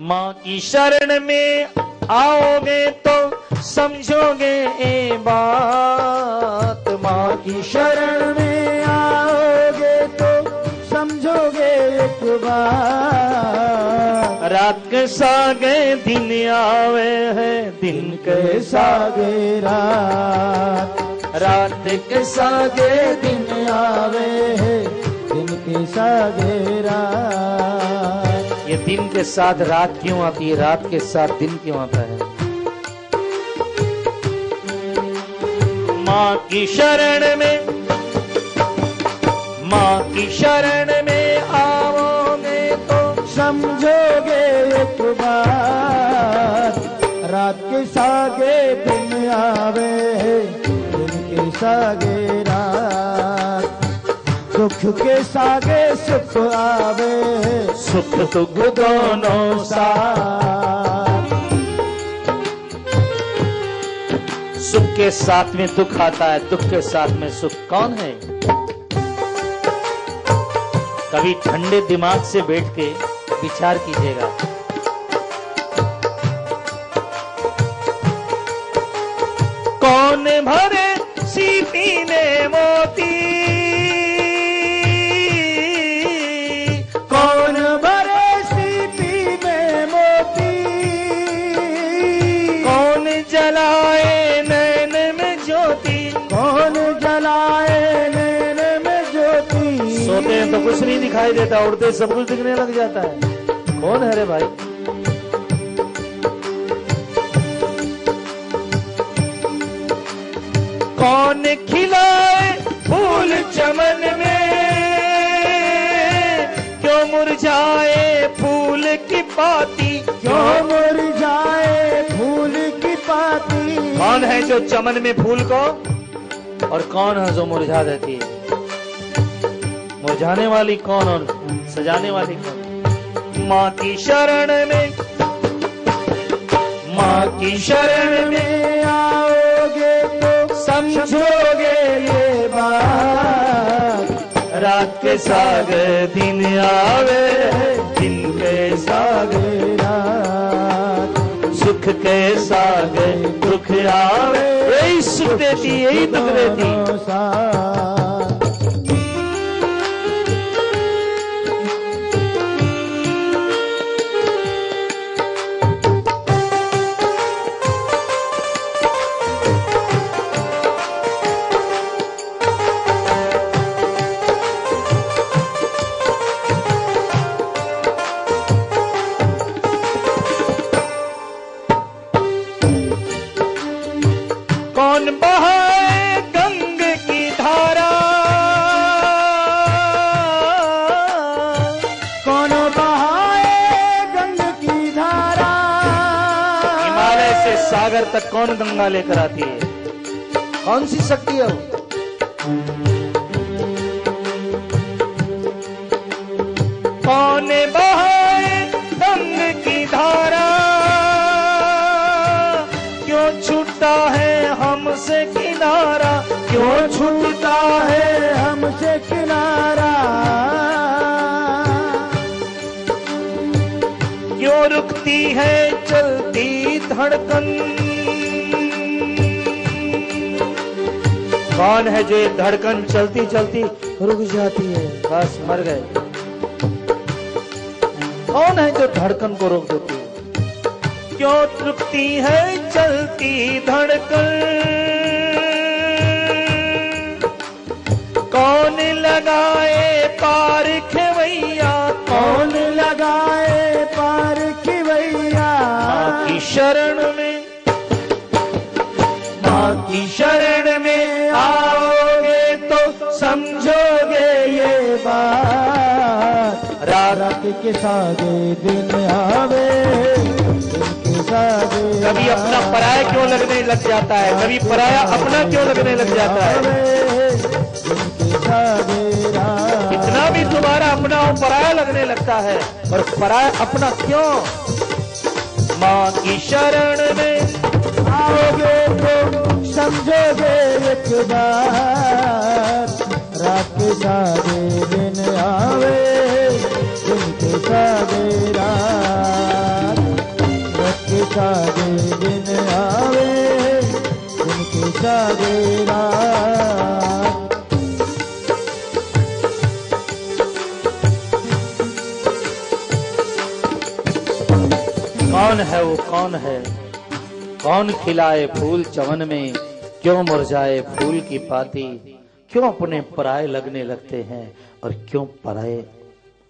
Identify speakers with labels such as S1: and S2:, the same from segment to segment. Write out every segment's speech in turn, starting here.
S1: माँ की शरण में आओगे तो समझोगे ये बात। माँ की शरण में आओगे तो समझोगे एक बात। रात के सागे दिन आवे है, दिन के सागे रात। रात के सागे दिन आवे है, दिन के सागे रात। ये दिन के साथ रात क्यों आती है, रात के साथ दिन क्यों आता है? माँ की शरण में, माँ की शरण में आओगे तो समझोगे एक बात। रात के सागे दिन आवे है, दिन के सागे रात। दुख के सागे सुख आवे, सुख दुख दोनों साथ। सुख के साथ में दुख आता है, दुख के साथ में सुख। कौन है? कभी ठंडे दिमाग से बैठ के विचार कीजिएगा। कौन भरे सीपी ने मोती, जलाए नैन में ज्योति, कौन जलाए नैन में ज्योति। सोते हैं तो कुछ नहीं दिखाई देता, उड़ते सब कुछ दिखने लग जाता है। कौन है रे भाई? कौन खिलाए फूल चमन में, क्यों मुरझाए फूल की पाती, क्यों मुरझाए फूल की पाती। कौन है जो चमन में फूल को, और कौन है जो मुरझा देती है? मुरझाने वाली कौन और सजाने वाली कौन? माँ की शरण में, माँ की शरण में आओगे तो समझोगे ये बात। रात के सागे दिन आवे, दिन के सागे रात। सुख के सागे दुख आवे, यही सुख देती यही दुख देती। कौन बहाए गंग की धारा, कौन बहाए गंग की धारा। हिमालय से सागर तक कौन गंगा लेकर आती है? कौन सी शक्ति है वो? कौन बहाए गंग की धारा, क्यों छूटा है हमसे किनारा, क्यों छूटा है हमसे किनारा। क्यों रुकती है चलती धड़कन। कौन है जो ये धड़कन चलती चलती रुक जाती है, बस मर गए? कौन है जो धड़कन को रोक देती है? क्यों रुकती है चलती धड़कन। कौन लगाए पार खवैया, कौन लगाए पार खवैया। माँ की शरण में, माँ की शरण में आओगे तो समझोगे ये बात। रात के सागे दिन आवे, कभी अपना पराया क्यों लगने लग जाता है, कभी पराया अपना क्यों लगने लग जाता है। इतना भी तुम्हारा अपना पराया लगने लगता है, और पराया अपना क्यों। माँ की शरण में आओगे तो समझोगे एक बार। रात के सागे दिन आवे, दिन के सागे रात। सागे रात। कौन है वो, कौन है? कौन खिलाए फूल चमन में, क्यों मुरझाए फूल की पाती? क्यों अपने पराये लगने लगते हैं और क्यों पराये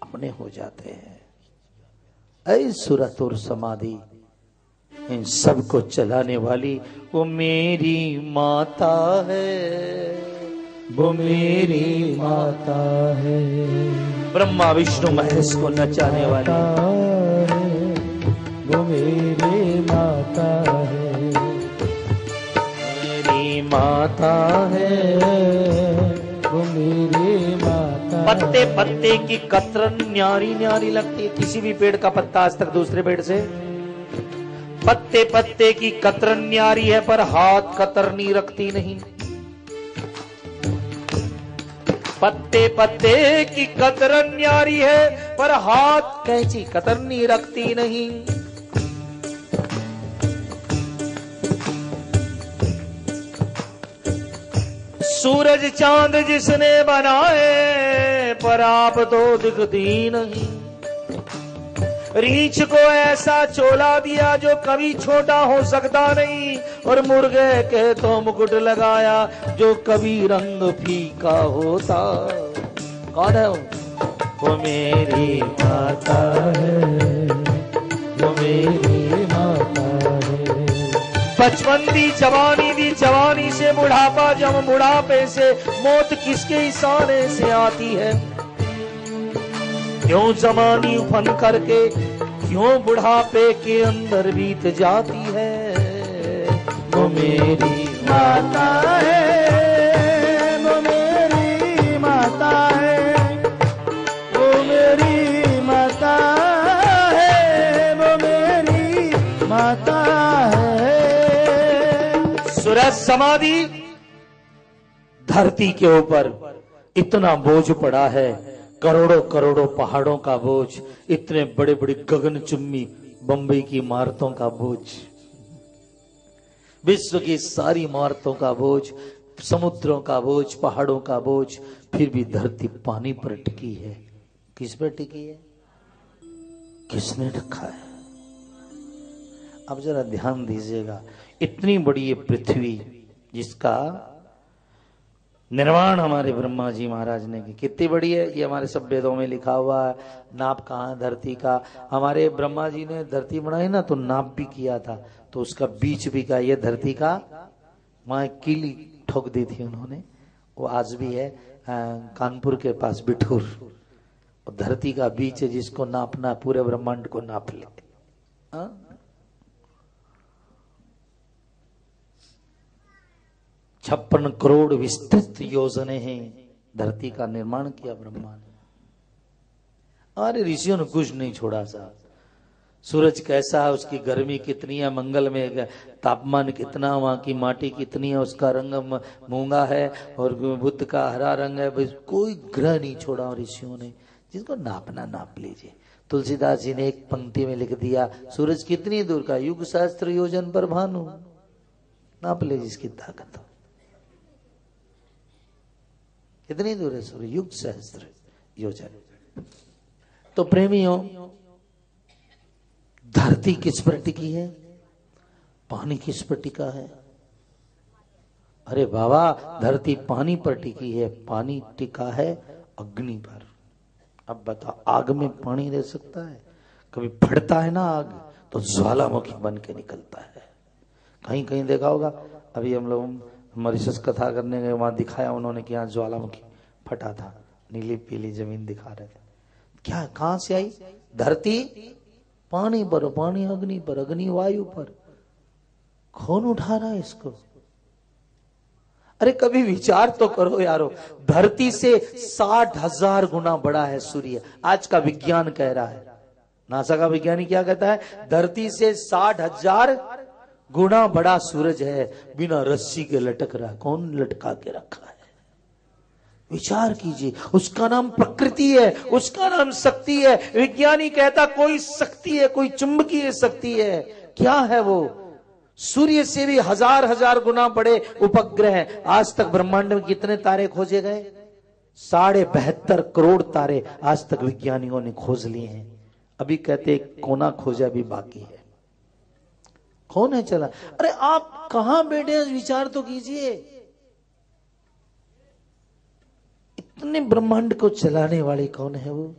S1: अपने हो जाते हैं? ऐ सूरत और समाधि, इन सब को चलाने वाली वो मेरी माता है, वो मेरी माता है। ब्रह्मा विष्णु महेश को नचाने वाली वो मेरी माता है, मेरी माता है, वो मेरी माता। पत्ते पत्ते की कतरन न्यारी न्यारी लगती है। किसी भी पेड़ का पत्ता आज तक दूसरे पेड़ से, पत्ते पत्ते की कतरन न्यारी है पर हाथ कतरनी रखती नहीं। पत्ते पत्ते की कतरन न्यारी है पर हाथ कैंची कतरनी रखती नहीं। सूरज चांद जिसने बनाए पर आप तो दिखती नहीं। रीछ को ऐसा चोला दिया जो कभी छोटा हो सकता नहीं, और मुर्गे के तो मुकुट लगाया जो कभी रंग फीका होता। कौन है वो मेरी माता है, वो मेरी माता है। बचपन दी जवानी से बुढ़ापा, जब बुढ़ापे से मौत किसके इशारे से आती है? क्यों जवानी उफन करके, क्यों बुढ़ापे के अंदर बीत जाती है? वो मेरी माता है, वो मेरी माता है, वो मेरी माता है, वो मेरी माता है। सूरज समाधि, धरती के ऊपर इतना बोझ पड़ा है, करोड़ों करोड़ों पहाड़ों का बोझ, इतने बड़े बड़े गगनचुम्बी बंबई की इमारतों का बोझ, विश्व की सारी इमारतों का बोझ, समुद्रों का बोझ, पहाड़ों का बोझ, फिर भी धरती पानी पर टिकी है। किस पर टिकी है? किसने रखा है? अब जरा ध्यान दीजिएगा, इतनी बड़ी ये पृथ्वी जिसका निर्माण हमारे ब्रह्मा जी महाराज ने की, कितनी बड़ी है ये हमारे सब वेदों में लिखा हुआ है। नाप कहाँ है धरती का? हमारे ब्रह्मा जी ने धरती बनाई ना तो नाप भी किया था, तो उसका बीच भी का ये धरती का वहां कीली ठोक दी थी उन्होंने, वो आज भी है कानपुर के पास बिठूर। धरती का बीच है जिसको नापना, पूरे ब्रह्मांड को नाप ले। 56 करोड़ विस्तृत योजने हैं, धरती का निर्माण किया ब्रह्मा ने। अरे ऋषियों ने कुछ नहीं छोड़ा साहब। सूरज कैसा है, उसकी गर्मी कितनी है, मंगल में तापमान कितना, वहां की माटी कितनी है, उसका रंग मूंगा है और बुध का हरा रंग है। कोई ग्रह नहीं छोड़ा ऋषियों ने, जिसको नापना नाप लीजिए। तुलसीदास जी ने एक पंक्ति में लिख दिया, सूरज कितनी दूर का, युग सहस्त्र योजन पर भानु, नाप ले जिसकी ताकत हो। कितनी दूर है सूर्य? युग सहस्त्र योजन। तो प्रेमियों, धरती किस पर टिकी है? पानी किस पर टिका है? अरे बाबा, धरती पानी पर टिकी है, पानी टिका है अग्नि पर। अब बताओ, आग में पानी रह सकता है? कभी फटता है ना आग तो ज्वालामुखी बन के निकलता है। कहीं कहीं देखा होगा, अभी हम लोग मॉरिशस कथा करने गए, वहां दिखाया उन्होंने कि यहाँ ज्वालामुखी फटा था, नीली पीली जमीन दिखा रहे थे। क्या, कहां से आई? धरती पानी पर, पानी अग्नि पर, अग्नि वायु पर। कौन उठा रहा है इसको? अरे कभी विचार तो करो यारो, धरती से 60,000 गुना बड़ा है सूर्य। आज का विज्ञान कह रहा है, नासा का विज्ञानी क्या कहता है, धरती से 60,000 गुना बड़ा सूरज है, बिना रस्सी के लटक रहा है। कौन लटका के रखा है? विचार कीजिए। उसका नाम प्रकृति है, उसका नाम शक्ति है। विज्ञानी कहता कोई शक्ति है, कोई चुंबकीय शक्ति है। क्या है वो? सूर्य से भी हजार हजार गुना बड़े उपग्रह। आज तक ब्रह्मांड में कितने तारे खोजे गए? 72.5 करोड़ तारे आज तक विज्ञानियों ने खोज लिए हैं। अभी कहते कोना खोजा भी बाकी है। कौन है चला? अरे आप कहां बैठे हैं, विचार तो कीजिए। इतने ब्रह्मांड को चलाने वाली कौन है वो?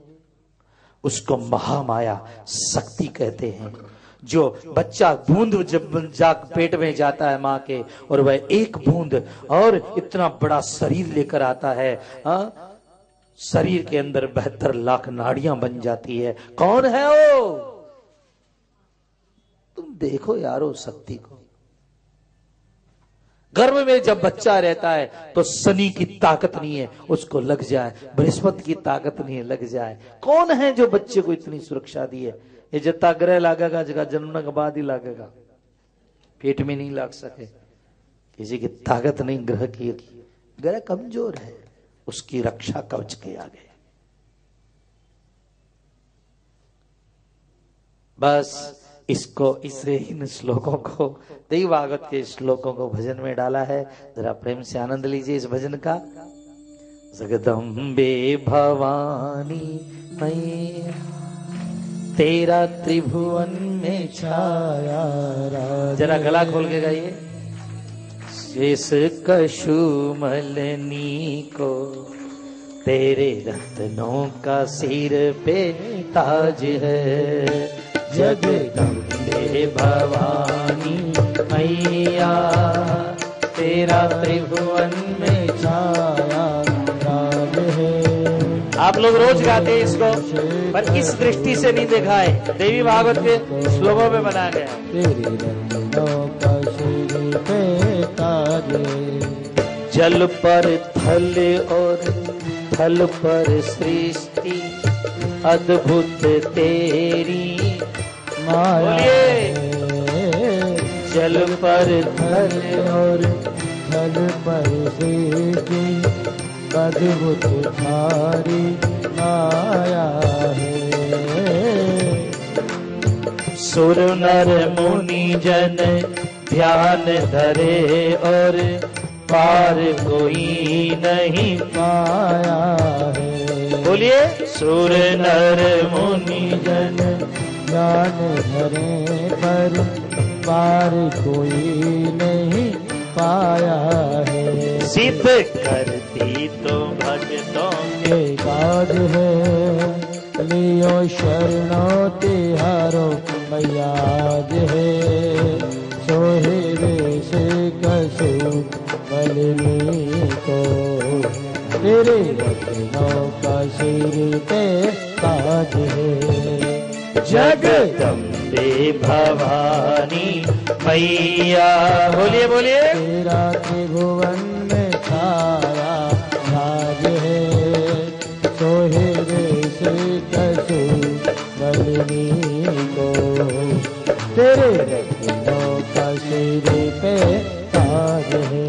S1: उसको महामाया शक्ति कहते हैं। जो बच्चा बूंद जब जाग पेट में जाता है मां के, और वह एक बूंद और इतना बड़ा शरीर लेकर आता है, शरीर के अंदर 72 लाख नाड़ियां बन जाती है। कौन है वो? तुम देखो यारो शक्ति को। गर्भ में जब बच्चा रहता है तो शनि की ताकत नहीं है उसको लग जाए, बृहस्पति की ताकत नहीं है लग जाए। कौन है जो बच्चे को इतनी सुरक्षा दी है? ये जितना ग्रह लागेगा जगह जन्मने के बाद ही लागेगा, पेट में नहीं लाग सके। किसी की ताकत नहीं ग्रह की। ग्रह कमजोर है, उसकी रक्षा कवच के आगे। बस इसको, इसे इन श्लोकों को, देवी भागवत के श्लोकों को भजन में डाला है। जरा प्रेम से आनंद लीजिए इस भजन का। जगदम्बे भवानी मैया तेरा त्रिभुवन में छाया। जरा गला खोल के गाइए। शेष कशुमलनी को तेरे रत्नों का सिर पे ताज है। जगदम्बे भवानी मैया तेरा त्रिभुवन में छाया राज है। आप लोग रोज गाते हैं इसको, पर इस दृष्टि से नहीं देखा है। देवी भागवत के श्लोकों में बनाया गया। तेरे रत्नों का सिर पे ताज, जल पर थल और थल पर सृष्टि अद्भुत तेरी माया। जल पर थल और थल पर सृष्टि अद्भुत थारी माया है। सुर नर मुनि जन ध्यान धरे और पार कोई नहीं पाया है। बोलिए। सुर नर मुनि जन ध्यान धरे पर पार कोई नहीं पाया है। सिद्ध करती तो भक्तों के काज है। लियो शरणों तिहारो मैयाज है। सोहे वेश कसु बलनी को तेरे रत्नों का सिर पे ताज है। जगदम्बे भवानी मैया। बोलिए बोलिए। तेरा त्रिभुवन में छाया राज है। सोहे वेश कसु बलनी को तेरे रत्नों का सिर पे ताज है।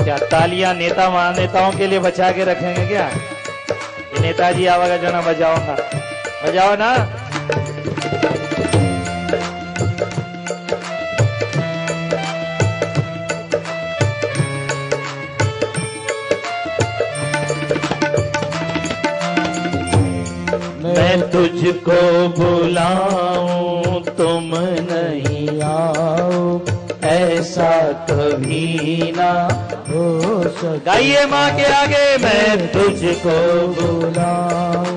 S1: क्या तालियां नेता महानेताओं के लिए बचा के रखेंगे क्या? नेताजी आवागा जना बजाओगा, बजाओ ना। मैं तुझको बुलाऊं तुम नहीं आओ, ऐसा कभी ना हो सके। गाइए माँ के आगे। मैं तुझको बुलाऊं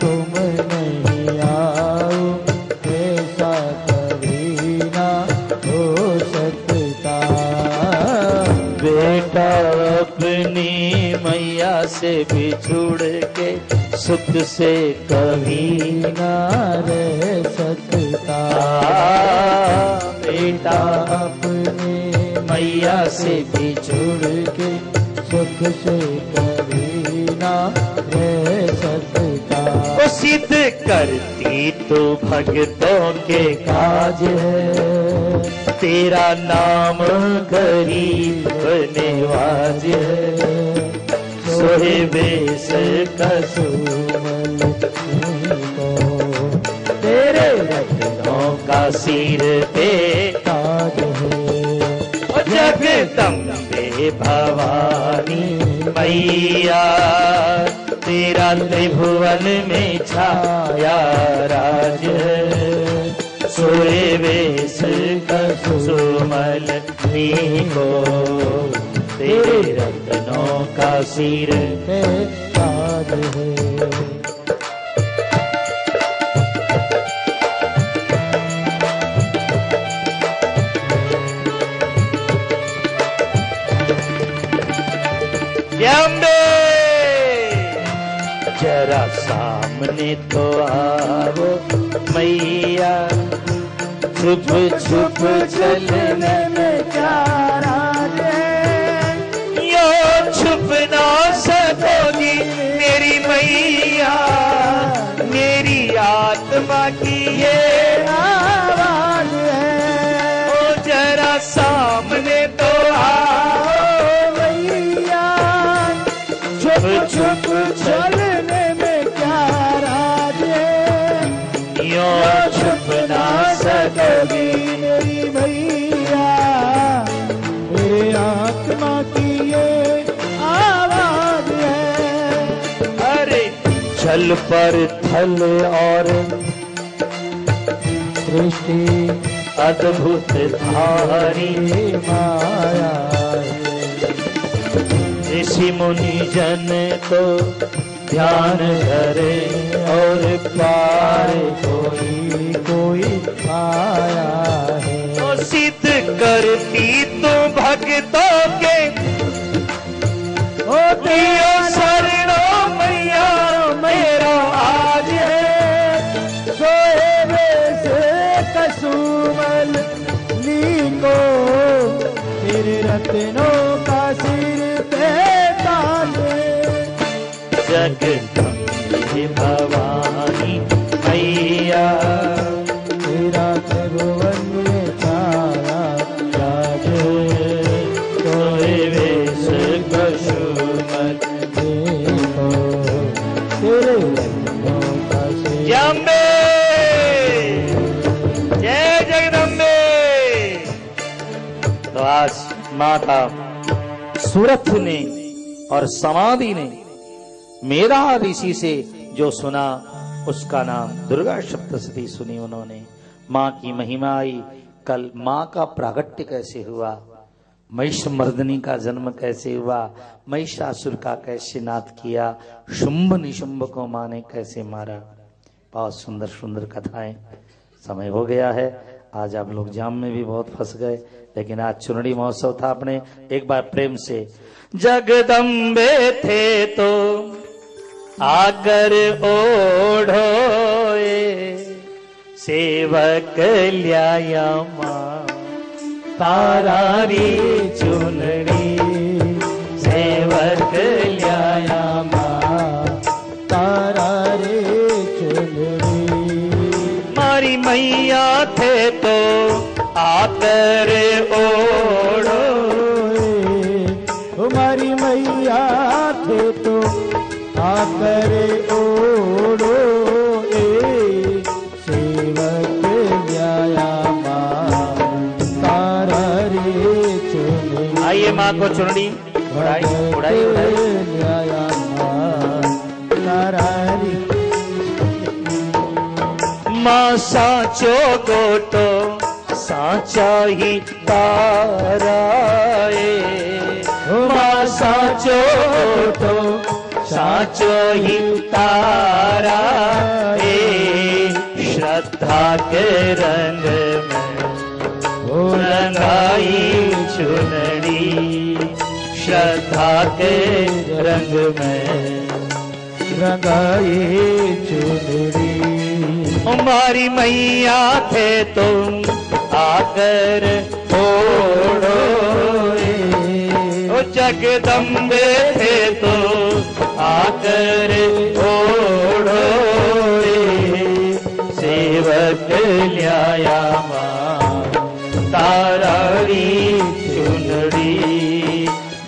S1: तुम नहीं आओ, ऐसा कभी ना हो सकता। बेटा अपनी मैया से बिछुड़ के सुख से कभी ना रह सकता। बेटा अपने मैया से बिछुड़ के सुख से कभी ना रह सकता। वो सिद्ध करती तो भक्तों के काज है। तेरा नाम गरीब नवाज है। सोहे बेस कसुमल को तेरे सिर पे ताज है। जगदम्बे भवानी मैया तेरा त्रिभुवन में छाया राज, सोए वेश कसुमल नीको तेरे रत्नों का सिर पे ताज है। जरा सामने तो आओ मैया, छुप छुप चलने में क्या राज है। यो छुप ना सकोगी मेरी मैया, मेरी आत्मा की ये आवाज है। ओ जरा सामने तो आओ मैया, छुप छुप चलने में क्या राज है। यो छुप ना सकोगी मेरी मैया, मेरी आत्मा की ये आवाज है। अरे छल पर थल और सृष्टि अद्भुत धारी माया, ऋषि मुनि जन तो ध्यान धरे और पार कोई कोई आया है। तो सिद्ध करती तो भक्तों के ओ दियो शरणों मैया मेरा आज है। सोए वैसे कसुमल नीको तेरे रत्नों का सिर पे ताज। जगदम्बे भवानी मैया तेरा त्रिभुवन में छाया राज, सोए वेश कसुमल नीको तेरे रत्नों का सिर। जम्बे जय जगदम्बे। तो आज माता सूरत ने और समाधि ने मेरा ऋषि से जो सुना उसका नाम दुर्गा सप्तशती सुनी उन्होंने। माँ की महिमा आई। कल माँ का प्रागट्य कैसे हुआ, महिषमर्दिनी का जन्म कैसे हुआ, महिषासुर का कैसे नाथ किया, शुंभ निशुंभ को माँ ने कैसे मारा। बहुत सुंदर सुंदर कथाएं। समय हो गया है, आज आप लोग जाम में भी बहुत फंस गए, लेकिन आज चुनरी महोत्सव था। अपने एक बार प्रेम से जगदम्बे थे तो आकर ओढ़ोए, सेवक ल्याया माँ तारारी चुनरी, सेवक ल्याया माँ तारारी चुनरी। मारी मैया थे तो आकर ओढ़ो, हमारी मैया थे तो आकर ओढ़ो, सेवक ल्याया माँ तारारी चुनरी। आइए माँ को चुनरी उड़ाई उड़ाई ल्याया माँ तारारी। माँ साचो गोटो साचा ही ताराए, माँ साचो गोटो साचो ही तारा, श्रद्धा के रंग में रंगाई चुनरी, श्रद्धा के रंग में रंगाई चुनरी। हमारी मैया थे तुम आकर ओढ़ो, ओ जगदम्बे थे तो आकर ओढ़ो, सेवक ल्याया माँ तारारी चुनरी,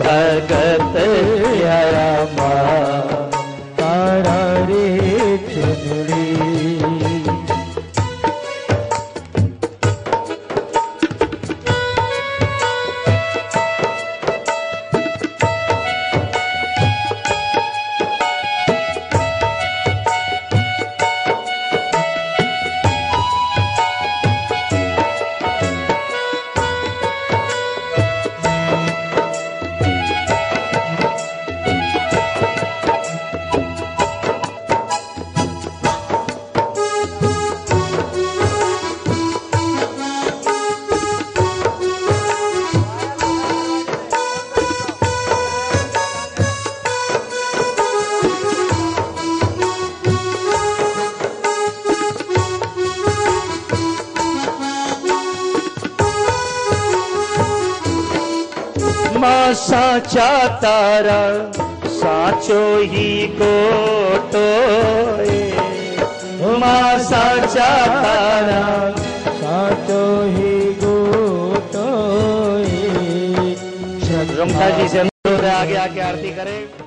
S1: भगत ल्याया माँ तारारी चुनरी। माँ साचा तारा साचो ही गोटोए, माँ साचा तारा
S2: साचो ही गोटोए।
S1: रमता जी से अनुरोध है आगे आके आरती करें।